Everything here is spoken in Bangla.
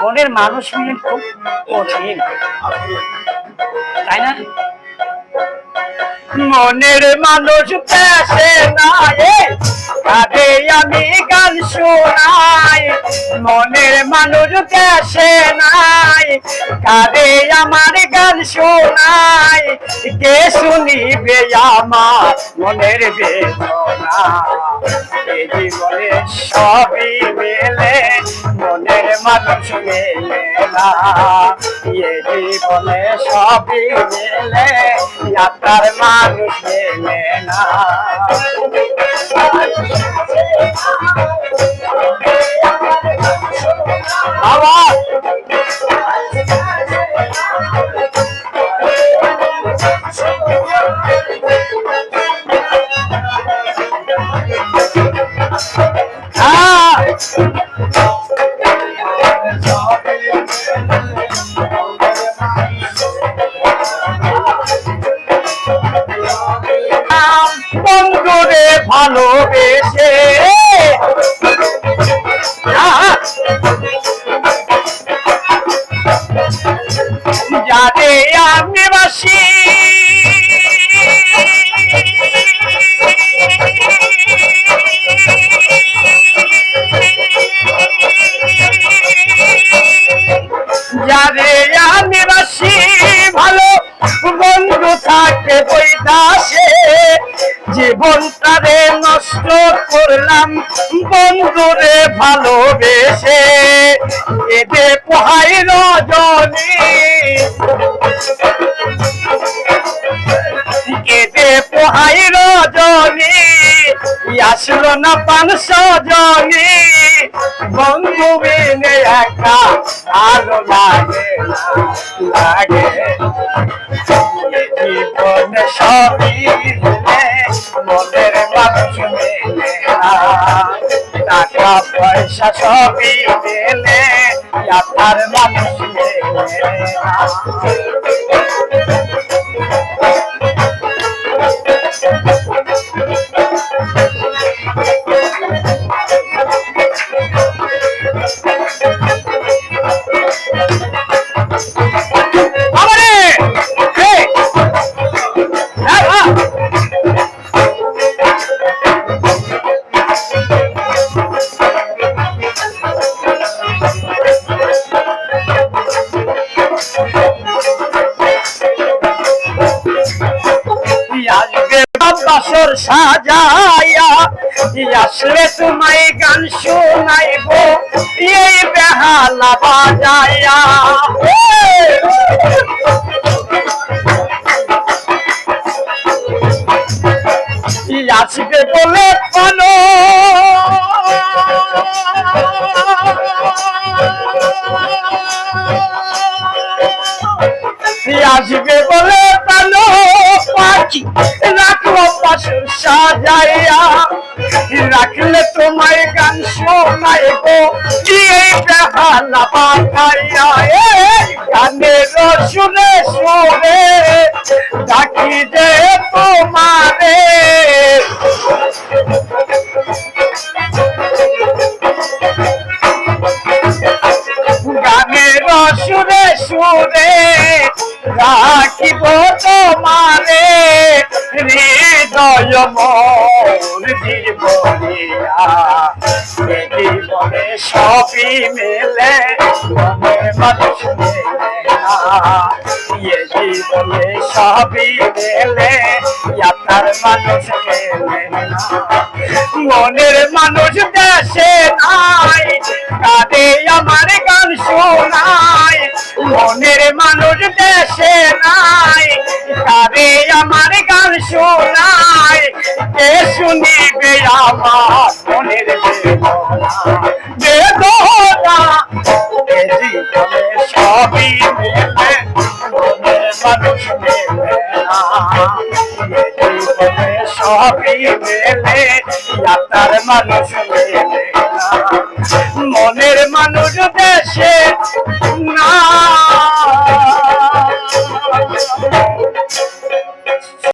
মনের মানুষ মিলন খুব কঠিন, তাই না? মনের মানুষ পেশে নাই কাঁদে আমি গান শোনাই, মনের মানুষ পেশে নাই কাঁদে আমার গান শোনাই, কে শুনিবে আমার মনের বেদনা? এই জীবনে সবই মেলে মনের মানুষ মেলে না, এই জীবনে সবই মেলে আপনার মানুষ মেলে না। বন্ধুরে ভালোবেসে যারে আমি বাসি, যারে আমি বাসি ভালো বন্ধু থাকে বৈদাসে, জীবনটারে নষ্ট করলাম বন্ধুরে ভালোবেসে, এতে পোহাই রজনী, এতে পোহাই রজনী, আসলো না 500 জনী, বন্ধু বিনে একা ভালো লাগে লাগে, জীবনে সবই মনের মানুষ মেলে না, টাকা পয়সা সবই মেলে আপনার মানুষ মেলে না। বাসর সাজাইয়া আসলে তোমায় গান শোনাইব এই বেহালা বাজাইয়া, আসবে বলে পানো আসবে বলে পানো পাখি রাখলো বাসর সাজাইয়া, রাখলে তোমায় গান শোনাইব এই বেহালা বাজাইয়া, গানের সুরে সুরে ডাকি যে তোমারে, গানের সুরে সুরে রাখিব তোমারে, হৃদয় মোর জীবনিয়া, জীবনে সবই মেলে মনের মানুষ মেলে না, জীবনে সবই মেলে আপনার মানুষ মেলে না, মনের মানুষ দেশে নাই কাঁদে আমার গান শোনাই, মনের মানুষ দেশে নাই কাঁদে আমার গান শোনাই, কে শুনিবে আমার মনের বেদনা বেদনা, জীবনে সবই মেলে মনের মানুষ মেলে না, জীবনে সবই মেলে আপনার মানুষ মেলে না, মনের মানুষ দেশে না।